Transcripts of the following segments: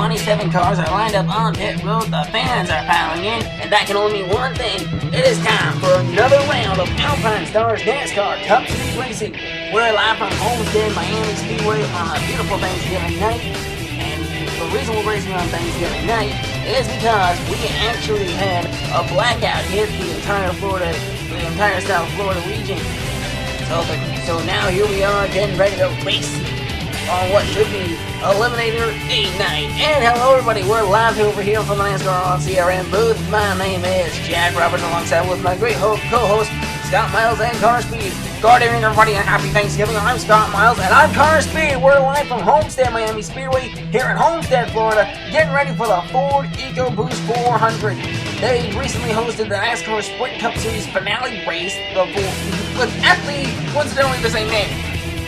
27 cars are lined up on pit road, the fans are piling in, and that can only mean one thing. It is time for another round of Alpinestars NASCAR Cup Series racing. We're live from Homestead, Miami Speedway on a beautiful Thanksgiving night, and the reason we're racing on Thanksgiving night is because we actually had a blackout hit the entire South Florida region. So now here we are getting ready to race on what should be Eliminator 8 night. And hello everybody, we're live over here from the NASCAR on CRM booth. My name is Jack Roberts, alongside with my great co-host Scott Miles and Car Speed. Good evening everybody and happy Thanksgiving. I'm Scott Miles and I'm Car Speed. We're live from Homestead, Miami Speedway here in Homestead, Florida, getting ready for the Ford EcoBoost 400. They recently hosted the NASCAR Sprint Cup Series finale race, coincidentally the same name.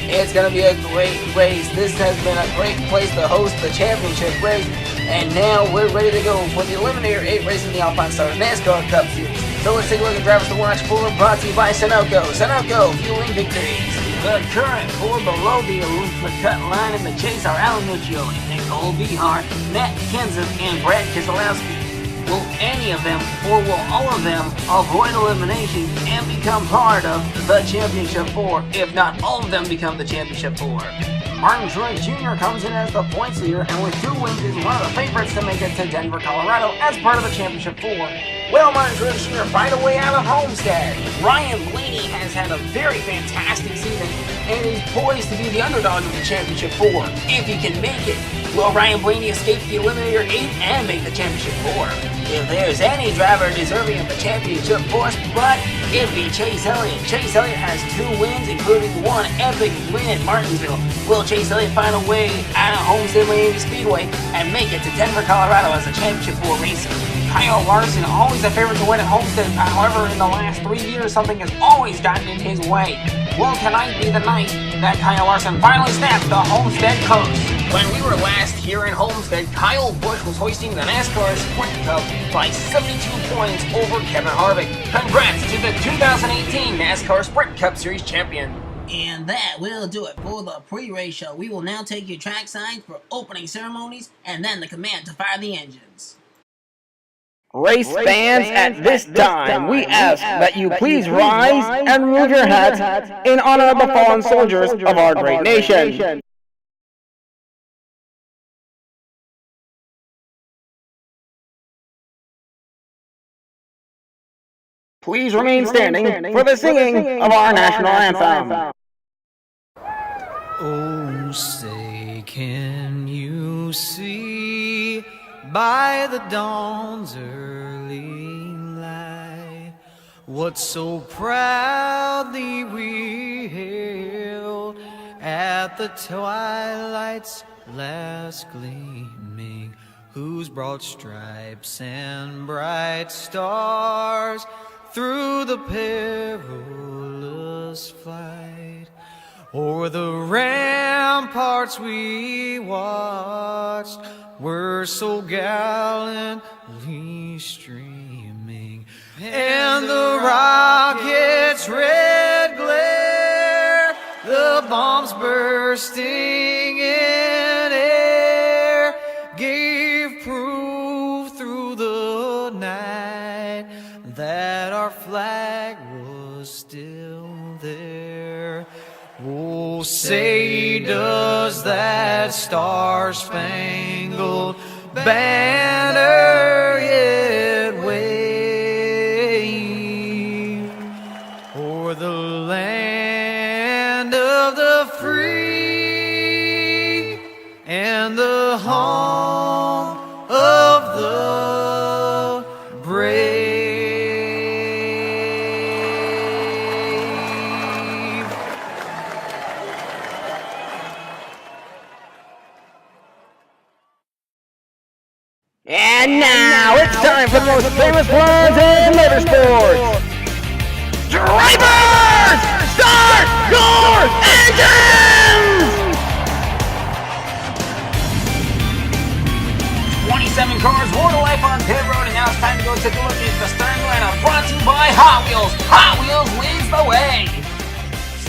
It's going to be a great race. This has been a great place to host the championship race. And now we're ready to go for the Eliminator 8 race in the Alpinestars NASCAR Cup Series. So let's take a look at drivers to watch for, brought to you by Sunoco. Sunoco, fueling victories. The current four below the cut line in the chase are Alan Nuccio, Nicole Behar, Matt Kenseth, and Brad Keselowski. Will any of them, or will all of them, avoid elimination and become part of the Championship 4, if not all of them become the Championship 4? Martin Truex Jr. comes in as the points leader, and with 2 wins is one of the favorites to make it to Denver, Colorado as part of the Championship 4. Will Martin Truex Jr. fight a way out of Homestead? Ryan Blaney has had a very fantastic season and is poised to be the underdog of the Championship 4, if he can make it. Will Ryan Blaney escape the Eliminator 8 and make the Championship 4? If there's any driver deserving of the Championship 4 spot, it'd be Chase Elliott. Chase Elliott has 2 wins, including one epic win at Martinsville. Will Chase Elliott find a way out of Homestead Miami Speedway and make it to Denver, Colorado as a Championship 4 racer? Kyle Larson, always a favorite to win at Homestead. However, in the last 3 years, something has always gotten in his way. Will tonight be the night that Kyle Larson finally snaps the Homestead coast? When we were last here in Homestead, Kyle Busch was hoisting the NASCAR Sprint Cup by 72 points over Kevin Harvick. Congrats to the 2018 NASCAR Sprint Cup Series champion. And that will do it for the pre-race show. We will now take your track signs for opening ceremonies and then the command to fire the engines. Race fans, at this time, we ask that you please rise and remove your hats in honor of the fallen soldiers of our great nation. Please remain standing for the singing of our national anthem. Oh, say, can you see by the dawn's early light what so proudly we hailed at the twilight's last gleaming, whose broad stripes and bright stars through the perilous fight o'er the ramparts we watched were so gallantly streaming, and the rocket's red glare, the bombs bursting in air, gave proof through the night that our flag was still there. Oh, say, does that star-spangled banner yet wave o'er the land of the free and the home of the brave? And now it's time for the most famous lines in motorsports. Drivers, start your engines! 27 cars roar to life on pit road, and now it's time to go take a look at the starting lineup, brought to you by Hot Wheels. Hot Wheels leads the way.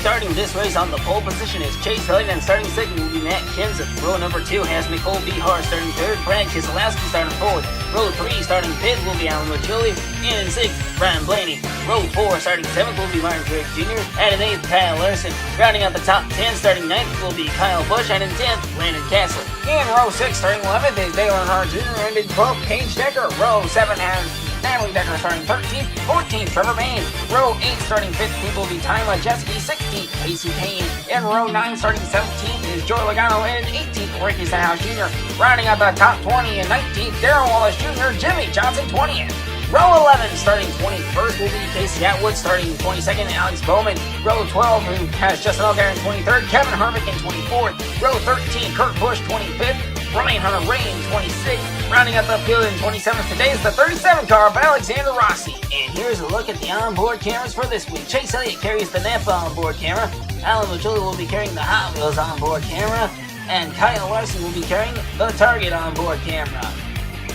Starting this race on the pole position is Chase Elliott, and starting second will be Matt Kenseth. Row number 2 has Nicole Behar starting third, Brad Keselowski starting fourth. Row 3 starting fifth will be Alan Riccioli, and in sixth, Brian Blaney. Row 4 starting seventh will be Martin Truex Jr., and in eighth, Kyle Larson. Rounding out the top 10 starting ninth will be Kyle Busch, and in 10th, Landon Castle. In row 6 starting 11th is Dale Earnhardt Jr., and in 12th, Paige Decker. Row 7 has Natalie Decker starting 13th, 14th, Trevor Bayne. Row 8 starting 15th will be Ty Majeski, 16th, Casey Payne. In row 9 starting 17th is Joey Logano, and 18th, Ricky Stenhouse Jr. Rounding out the top 20 and 19th, Darrell Wallace Jr., Jimmy Johnson 20th. Row 11 starting 21st will be Casey Atwood, starting 22nd, Alex Bowman. Row 12 who has Justin Allgaier in 23rd, Kevin Harvick in 24th. Row 13, Kurt Busch 25th, Ryan Hunter-Reay in 26th. Rounding out the field in 27th today is the 37 car of Alexander Rossi. And here's a look at the onboard cameras for this week. Chase Elliott carries the Napa onboard camera. Alan Riccioli will be carrying the Hot Wheels onboard camera. And Kyle Larson will be carrying the Target onboard camera.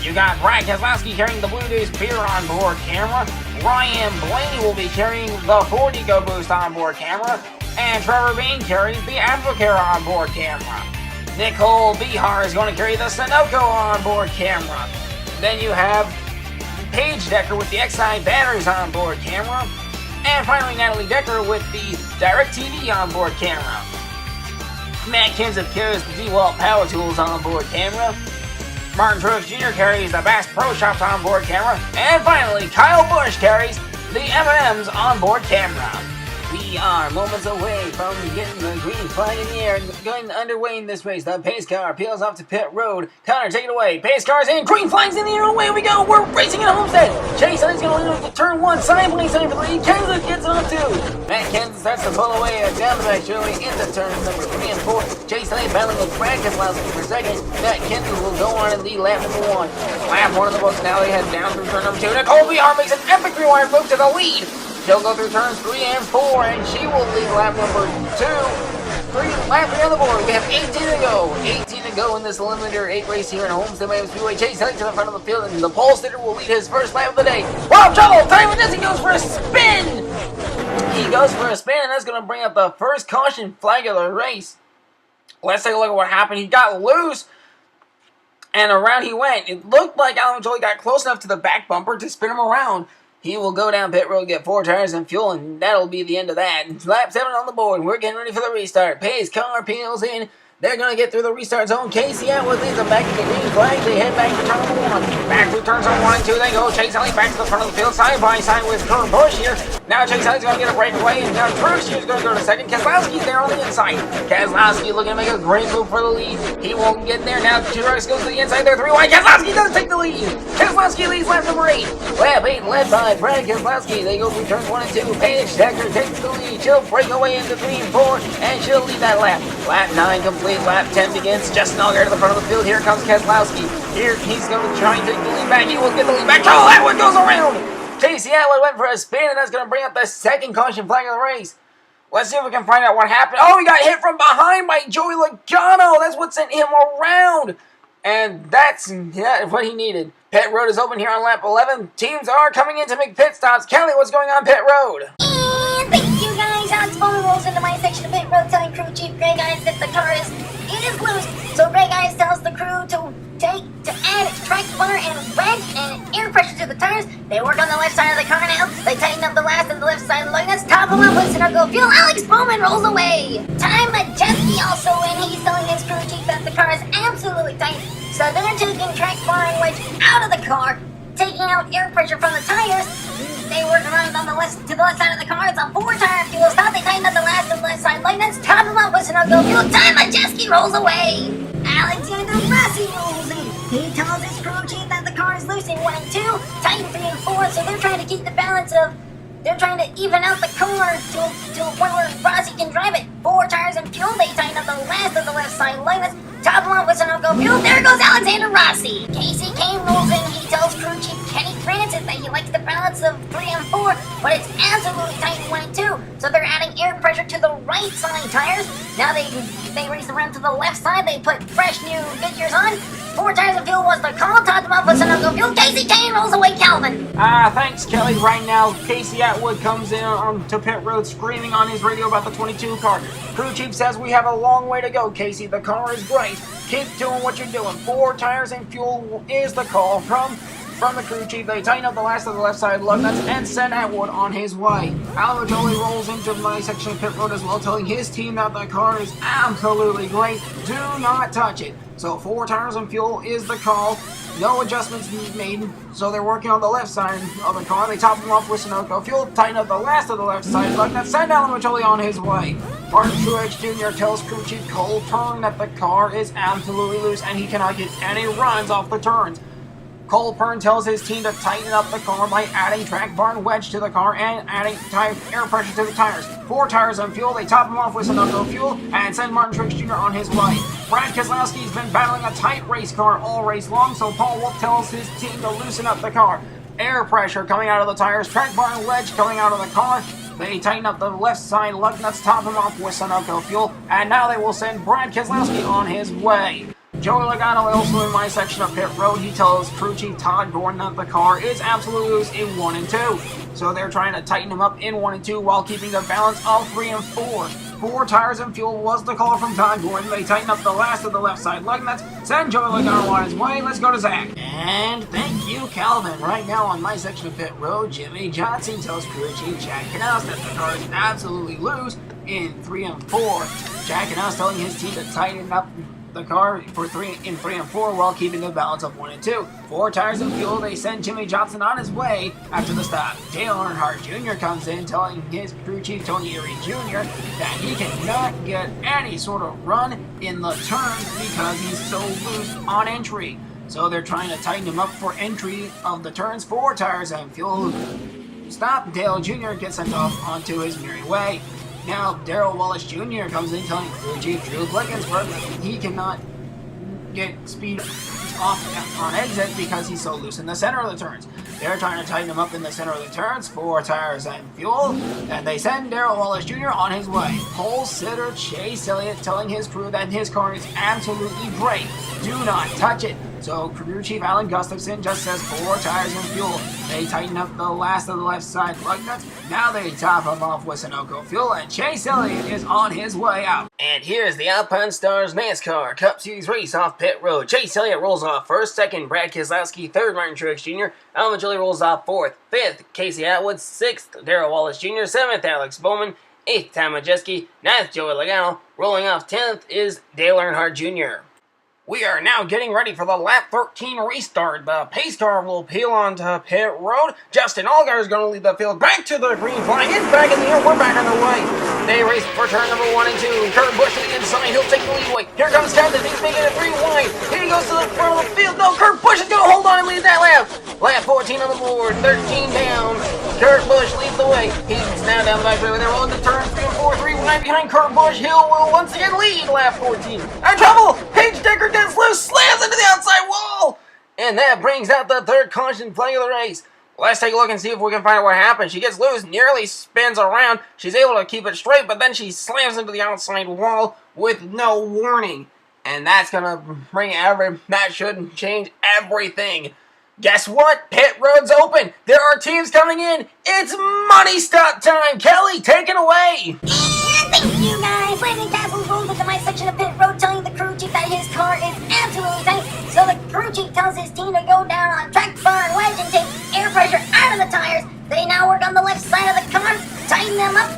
You got Brad Keselowski carrying the Blue Deuce Beer onboard camera. Ryan Blaney will be carrying the Ford EcoBoost onboard camera. And Trevor Bayne carries the Advocare onboard camera. Nicole Behar is going to carry the Sunoco onboard camera. Then you have Paige Decker with the XI batteries onboard camera. And finally Natalie Decker with the DirecTV onboard camera. Matt Kenseth carries the DeWalt Power Tools onboard camera. Martin Truex Jr. carries the Bass Pro Shops onboard camera. And finally, Kyle Busch carries the M&M's onboard camera. We are moments away from getting the green flag in the air and going underway in this race. The pace car peels off to pit road. Connor, take it away. Pace cars in, green flags in the air, away we go. We're racing at Homestead. Chase Elliott's going to lead into turn 1. Sideways for the lead. Kenseth gets on 2. Matt Kenseth starts to pull away down the back surely into turns number 3 and 4. Chase Elliott battling with Brad Keselowski for second. Matt Kenseth will go on and lead lap number 1. Lap 1 of the books now. They head down through turn number 2. Nicole Behar makes an epic rewind move to the lead. She'll go through turns 3 and 4, and she will lead lap number 2. 3 laps on the board. We have 18 to go. 18 to go in this Eliminator 8 race here in Homestead Miami Speedway. Chase Elliott to the front of the field, and the pole sitter will lead his first lap of the day. Wow, trouble! Ty Majeski goes for a spin! He goes for a spin, and that's going to bring up the first caution flag of the race. Let's take a look at what happened. He got loose, and around he went. It looked like Alan Riccioli got close enough to the back bumper to spin him around. He will go down pit road, get 4 tires and fuel, and that'll be the end of that. Lap 7 on the board. We're getting ready for the restart. Pace car peels in. They're going to get through the restart zone. Casey Atwood leads them back to the green flag. They head back to turn number 1. Back through turns on 1 and 2. They go. Chase Elliott back to the front of the field, side by side with Kurt Busch here. Now Chase Elliott's going to get a breakaway, and now Truex is going to go to second. Keselowski's there on the inside. Keselowski looking to make a great move for the lead. He won't get there. Now Truex goes to the inside there. 3 wide. Keselowski does take the lead. Keselowski leads lap number 8. Lap 8 led by Brad Keselowski. They go through turns 1 and 2. Paige Decker takes the lead. She'll break away into 3 and 4, and she'll lead that lap. Lap 9 complete. Lap 10 begins. Justin Allgaier to the front of the field. Here comes Keselowski. Here he's going to try and take the lead back. He will get the lead back. Oh, that one goes around. Casey Atwood went for a spin, and that's going to bring up the second caution flag of the race. Let's see if we can find out what happened. Oh, he got hit from behind by Joey Logano. That's what sent him around. And that's what he needed. Pit road is open here on lap 11. Teams are coming in to make pit stops. Kelly, what's going on pit road? And thank you guys. Alex Bowman rolls into my section of pit road telling crew chief Greg Ives that the car is loose. So Greg Ives tells the crew to add track bar and red and air pressure to the tires. They work on the left side of the car now. They tighten up the last and the left side of the lights. Top them up with Sunoco fuel. Alex Bowman rolls away. Ty Majeski also in. He's telling his crew chief that the car is absolutely tight. So they're taking track bar and wedge out of the car, taking out air pressure from the tires. They work around on the left to the left side of the car. It's a 4-tire fuel stop. They tighten up the last and left side lights. Top them up with Sunoco fuel. Ty Majeski rolls away. Alexander Rossi rolls in. He tells his crew chief that the car is loose in 1 and 2, tight 3 and 4, so they're trying to keep the balance of, they're trying to even out the car to a point where Rossi can drive it. 4 tires and fuel, they tighten up the last of the left side lights, top them off with Sunoco fuel. There goes Alexander Rossi. Casey Kane rolls in. He tells crew chief Kenny Francis that he likes the balance of 3 and 4, but it's absolutely tight in 1 and 2. So they're adding air pressure to the right side tires. Now they race around to the left side. They put fresh new Goodyears on. 4 tires of fuel was the call. Topped them off with Sunoco fuel. Casey Kane rolls away Calvin. Thanks, Kelly. Right now, Casey Atwood comes in to pit road screaming on his radio about the 22 car. Crew chief says we have a long way to go, Casey. The car is great. Keep doing what you're doing. 4 tires and fuel is the call from the crew chief. They tighten up the last of the left side lug nuts and send Atwood on his way. Alpinestars rolls into my section of pit road as well, telling his team that the car is absolutely great. Do not touch it. So 4 tires and fuel is the call. No adjustments made, so they're working on the left side of the car. They top them off with Sunoco fuel, tighten up the last of the left side lug nuts, send Alan Mitchell on his way. Martin Truex Jr. tells crew chief Cole Pern that the car is absolutely loose and he cannot get any runs off the turns. Cole Pern tells his team to tighten up the car by adding track bar and wedge to the car and adding air pressure to the tires. 4 tires and fuel, they top him off with Sunoco fuel and send Martin Truex Jr. on his way. Brad Keselowski's been battling a tight race car all race long, so Paul Wolf tells his team to loosen up the car. Air pressure coming out of the tires, track bar and wedge coming out of the car. They tighten up the left side lug nuts, top him off with Sunoco fuel, and now they will send Brad Keselowski on his way. Joey Logano also in my section of pit road. He tells crew chief Todd Gordon that the car is absolutely loose in 1 and 2. So they're trying to tighten him up in 1 and 2 while keeping the balance of 3 and 4. 4 tires and fuel was the call from Todd Gordon. They tighten up the last of the left side lug nuts, send Joey Logano on his way. Let's go to Zach. And thank you, Calvin. Right now on my section of pit road, Jimmy Johnson tells crew chief Jack Canals that the car is absolutely loose in 3 and 4. Jack Canals telling his team to tighten up the car for 3 and 4 while keeping the balance of 1 and 2. 4 tires and fuel, they send Jimmy Johnson on his way after the stop. Dale Earnhardt Jr. comes in telling his crew chief Tony Erie Jr. that he cannot get any sort of run in the turns because he's so loose on entry. So they're trying to tighten him up for entry of the turns. 4 tires and fuel. Stop. Dale Jr. gets sent off onto his merry way. Now, Darrell Wallace Jr. comes in telling crew chief Drew Blickensberg that he cannot get speed off on exit because he's so loose in the center of the turns. They're trying to tighten him up in the center of the turns. 4 tires and fuel, and they send Darrell Wallace Jr. on his way. Pole sitter Chase Elliott telling his crew that his car is absolutely great. Do not touch it. So crew chief Alan Gustafson just says 4 tires and fuel. They tighten up the last of the left side lug nuts. Now they top him off with Sunoco fuel, and Chase Elliott is on his way out. And here's the Alpinestars NASCAR Cup Series race off pit road. Chase Elliott rolls off first, second Brad Keselowski, third Martin Truex Jr., Alan Mitchell rolls off fourth, fifth Casey Atwood, sixth Darrell Wallace Jr., seventh Alex Bowman, 8th Tom Majeski, 9th Joey Logano, rolling off 10th is Dale Earnhardt Jr. We are now getting ready for the lap 13 restart. The pace car will peel onto pit road. Justin Allgaier is going to lead the field back to the green flag. It's back in the air. We're back on the way. They race for turn number 1 and 2. Kurt Busch to the inside. He'll take the lead away. Here comes Kevin. He's making it 3 wide. Here he goes to the front of the field. No, Kurt Busch is going to hold on and lead that lap. Lap 14 on the board. 13 down. Kurt Busch leads the way. He's now down the back straightaway. They're rolling to turn 3 and 4. 3 wide behind Kurt Busch. Hill will once again lead lap 14. And trouble. Paige Decker gets loose. Slams into the outside wall. And that brings out the third caution flag of the race. Let's take a look and see if we can find out what happened. She gets loose, nearly spins around. She's able to keep it straight, but then she slams into the outside wall with no warning. And that's going to bring that should change everything. Guess what? Pit road's open. There are teams coming in. It's money stop time. Kelly, take it away. And thank you guys. Landon Castles rolls into my section of pit road telling the crew chief that his car is absolutely tight. So the crew chief tells his team to go down on track bar and wedge and take air pressure out of the tires. They now work on the left side of the car, tighten them up,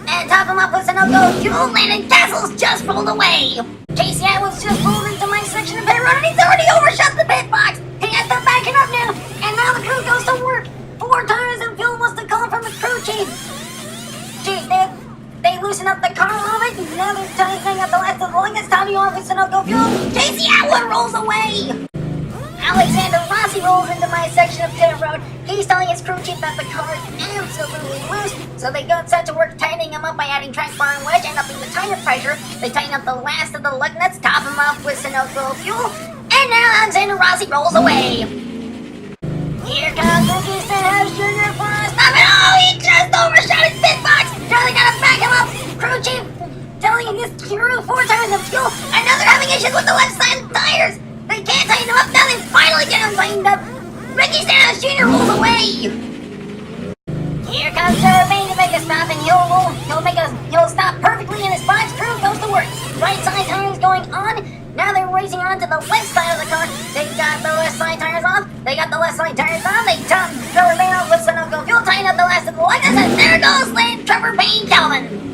and top them up with Sunoco fuel. Landon Castles just rolled away. Casey Atwood's just rolled into my section of pit road and he's already overshot the pit box. He has to back it up now, and now the crew goes to work. 4 tires and fuel was the call from the crew chief. They loosen up the car a little bit. Now they're tightening up the last of the longest time you on with Sunoco fuel. Casey Atwood rolls away. Alexander Rossi rolls into my section of pit road. He's telling his crew chief that the car is absolutely loose. So they go set to work tightening him up by adding track bar and wedge and upping the tire pressure. They tighten up the last of the lug nuts, top him off with Sunoco fuel. And now Alexander Rossi rolls away. Here comes Ricky Stenhouse Jr. for a stop. And oh, he just overshot his pit box. Now they gotta back him up. Crew chief telling his crew 4 tires of fuel. And now they're having issues with the left side tires. They can't tighten them up. Now they finally get them tightened up. Ricky Stenhouse Jr. rolls away. Here comes Jermaine to make a stop, and he'll stop perfectly in his box. Crew goes to work. Right side tires going on. Now they're racing on to the left side of the car. They got the left side tires off. They got the left side tires on. They top Trevor Payne off with Sunoco fuel, tighten up the last of the luggage, and there goes Lane Trevor Payne Calvin.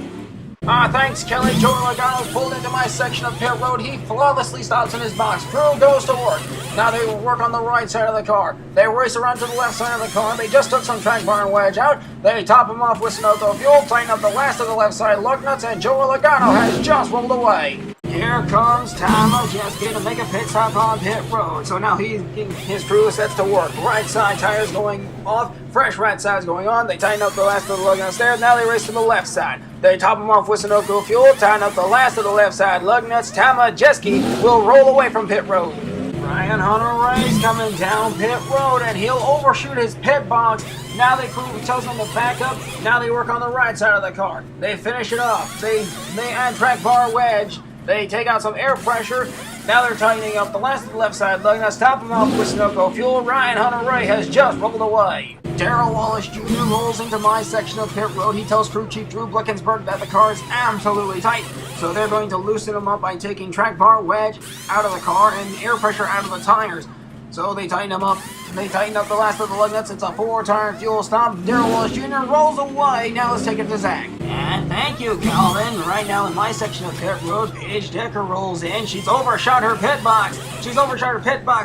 Thanks, Kelly. Joey Logano's pulled into my section of pit road. He flawlessly stops in his box. Crew goes to work. Now they work on the right side of the car. They race around to the left side of the car. They just took some track bar and wedge out. They top him off with Sunoco fuel, tighten up the last of the left side lug nuts, and Joey Logano has just rolled away. Here comes Tom Ojeski to make a pit stop on pit road. So now his crew sets to work. Right side tires going off, fresh right sides going on. They tighten up the last of the lug nuts there. Now they race to the left side. They top him off with Sunoco fuel, tighten up the last of the left side lug nuts. Tom Ojeski will roll away from pit road. Ryan Hunter-Reay's coming down pit road, and he'll overshoot his pit box. Now they crew tells them to back up. Now they work on the right side of the car. They finish it off. They add track bar wedge. They take out some air pressure. Now they're tightening up the last of the left side lug nuts, top them off with Sunoco fuel. Ryan Hunter-Reay has just rolled away. Darrell Wallace Jr. rolls into my section of pit road. He tells crew chief Drew Blickensberg that the car is absolutely tight, so they're going to loosen him up by taking track bar wedge out of the car and air pressure out of the tires. So they tighten him up. They tighten up the last of the lug nuts. It's a 4-tire fuel stop. Darrell Wallace Jr. rolls away. Now let's take it to Zach. And thank you, Calvin. Right now in my section of pit road, Paige Decker rolls in. She's overshot her pit box.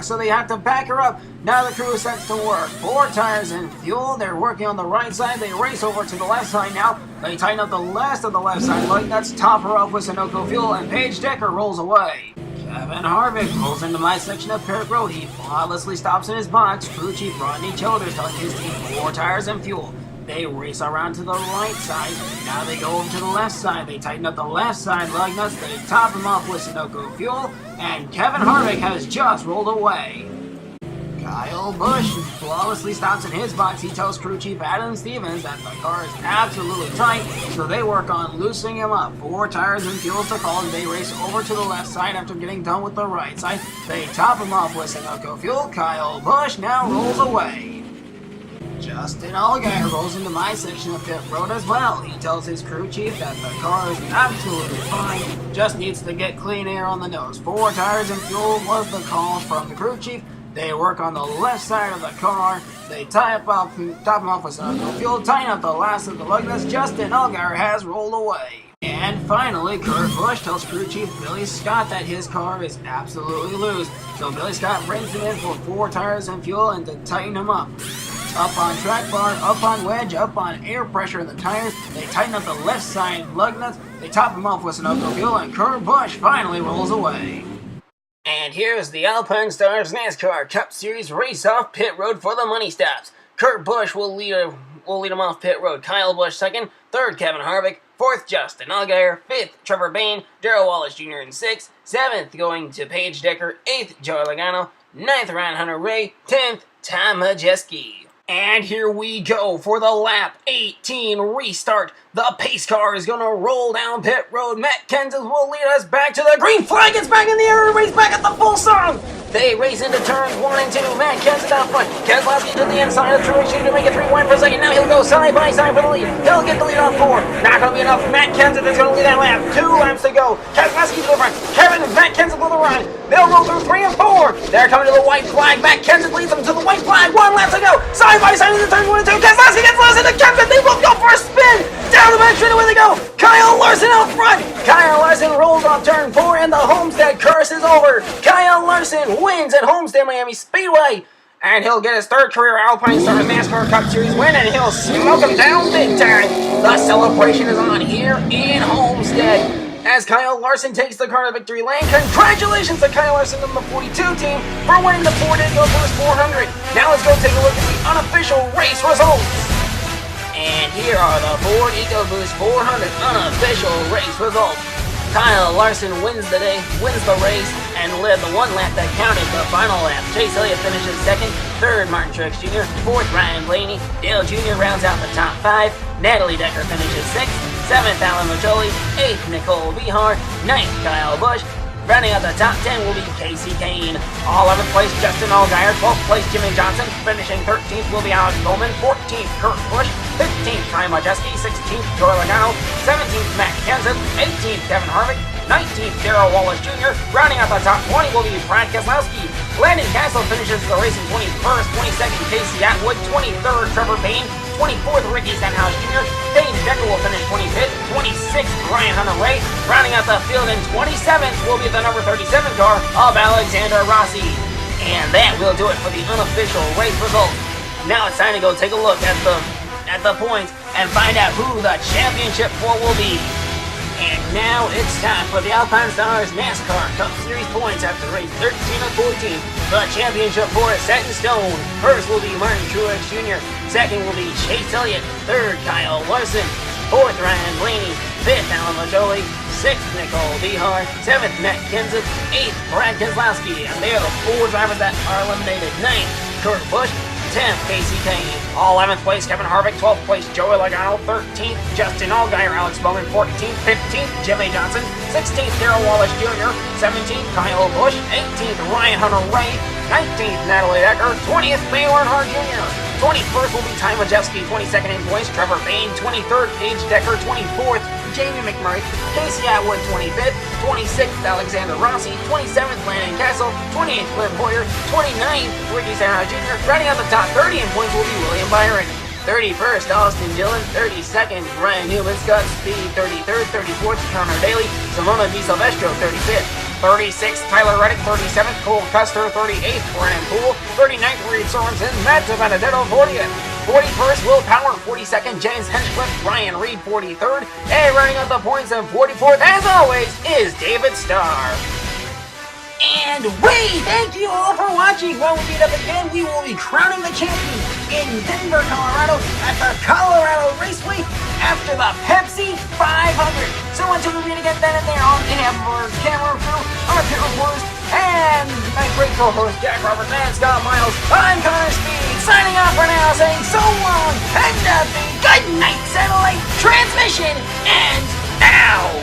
So they have to back her up. Now the crew sets to work. 4 tires and fuel. They're working on the right side. They race over to the left side now. They tighten up the last of the left side lug nuts, top her off with Sunoco fuel, and Paige Decker rolls away. Kevin Harvick rolls into my section of pit road. He flawlessly stops in his box. Crew chief Rodney Childers telling his team 4 tires and fuel. They race around to the right side. Now they go over to the left side. They tighten up the left side lug nuts. They top him off with Sunoco fuel. And Kevin Harvick has just rolled away. Kyle Busch flawlessly stops in his box. He tells crew chief Adam Stevens that the car is absolutely tight, so they work on loosening him up. 4 tires and fuel to call, and they race over to the left side after getting done with the right side. They top him off with Sunoco fuel. Kyle Busch now rolls away. Justin Allgaier rolls into my section of pit road as well. He tells his crew chief that the car is absolutely fine, just needs to get clean air on the nose. 4 tires and fuel was the call from the crew chief. They work on the left side of the car. They top him off with Sunoco fuel, tighten up the last of the lug nuts. Justin Allgaier has rolled away. And finally, Kurt Busch tells crew chief Billy Scott that his car is absolutely loose. So Billy Scott brings him in for 4 tires and fuel and to tighten him up. Up on track bar, up on wedge, up on air pressure in the tires. They tighten up the left side lug nuts. They top him off with Sunoco fuel, and Kurt Busch finally rolls away. And here's the Alpinestars NASCAR Cup Series race-off pit road for the money stops. Kurt Busch will lead him off pit road. Kyle Busch second, third Kevin Harvick, fourth Justin Allgaier, fifth Trevor Payne, Darrell Wallace Jr. in sixth, seventh going to Paige Decker, eighth Joey Logano, ninth Ryan Hunter-Reay, 10th Tom Ojeski. And here we go for the lap 18 restart. The pace car is going to roll down pit road. Matt Kenseth will lead us back to the green flag. It's back in the air. Everybody's back at the full song. They race into turns 1 and 2. Matt Kenseth out front. Keselowski to the inside of Truex to make it 3-1 for a second. Now he'll go side by side for the lead. He'll get the lead on 4. Not going to be enough. Matt Kenseth is going to lead that lap. 2 laps to go. Keselowski to the front. Kevin and Matt Kenseth to the right. They'll roll through 3 and 4. They're coming to the white flag. Matt Kenseth leads them to the white flag. 1 lap to go. Side by side in the turns 1 and 2. Keselowski gets lost into Kenseth. They both go for a spin. Down the back straight away they go. Kyle Larson out front. Kyle Larson rolls off turn 4 and the Homestead curse is over. Kyle Larson wins at Homestead Miami Speedway. And he'll get his 3rd career Alpinestars NASCAR Cup Series win, and he'll smoke him down big time. The celebration is on here in Homestead as Kyle Larson takes the car to victory lane. Congratulations to Kyle Larson and the 42 team for winning the Ford EcoBoost 400. Now let's go take a look at the unofficial race results. And here are the Ford EcoBoost 400 unofficial race results. Kyle Larson wins the race, and led the 1 lap that counted, the final lap. Chase Elliott finishes second, Third, Martin Truex Jr. Fourth, Ryan Blaney. Dale Jr. rounds out the top 5. Natalie Decker finishes 6th. 7th, Alan Majoli. 8th, Nicole Behar. 9th, Kyle Busch. Rounding out the top 10 will be Casey Kane. 11th place, Justin Allgaier. 12th place, Jimmy Johnson. Finishing 13th will be Alex Bowman. 14th, Kurt Busch. 15th, Ty Majeski. 16th, Joey Logano. 17th, Matt Kenseth. 18th, Kevin Harvick. 19th, Darrell Wallace Jr. Rounding out the top 20 will be Brad Keselowski. Landon Castle finishes the race in 21st. 22nd, Casey Atwood. 23rd, Trevor Payne. 24th, Ricky Stenhouse Jr. Dane Decker will finish 25th. 26th, Ryan Hunter-Reay. Rounding out the field in 27th will be the number 37 car of Alexander Rossi. And that will do it for the unofficial race results. Now it's time to go take a look at the points and find out who the championship for will be. And now it's time for the Alpinestars NASCAR Cup Series points after race 13 of 14. The championship for is set in stone. First will be Martin Truex Jr. Second will be Chase Elliott. Third, Kyle Larson. Fourth, Ryan Blaney. Fifth, Alan Majoli. Sixth, Nicole Behar. Seventh, Matt Kenseth. Eighth, Brad Keselowski. And they are the 4 drivers that are eliminated. Ninth, Kurt Busch. 10th, Casey Kane. 11th place, Kevin Harvick. 12th place, Joey Logano. 13th, Justin Allgaier, Alex Bowman. 14th, 15th, Jimmy Johnson. 16th, Darrell Wallace Jr. 17th, Kyle Busch. 18th, Ryan Hunter-Reay. 19th, Natalie Decker. 20th, Dale Earnhardt Jr. 21st will be Ty Majeski. 22nd in place, Trevor Payne. 23rd, Paige Decker. 24th, Jamie McMurray. Casey Atwood. 25th. 26th, Alexander Rossi. 27th, Landon Castle. 28th, Cliff Boyer. 29th, Ricky Stenhouse Jr. Rounding out the top 30 in points will be William Byron. 31st, Austin Dillon. 32nd, Ryan Newman. Scott Speed. 33rd. 34th, Connor Daly. Simona Di Silvestro. 35th. 36th, Tyler Reddick. 37th, Cole Custer. 38th, Brandon Poole. 39th, Reed Sorensen. Matt Benedetto. 40th. 41st, Will Power. 42nd, James Hinchcliffe. Ryan Reed. 43rd. And running up the points in 44th, as always, is David Starr. And we thank you all for watching. When we meet up again, we will be crowning the champion in Denver, Colorado at the Colorado Raceway after the Pepsi 500. So until we meet again then and there, on behalf of our camera crew, our pit reporters, and my great co-host Jack Robert and Scott Miles, I'm Connor Speed, signing off for now, saying so long and a big good night, satellite transmission, and out!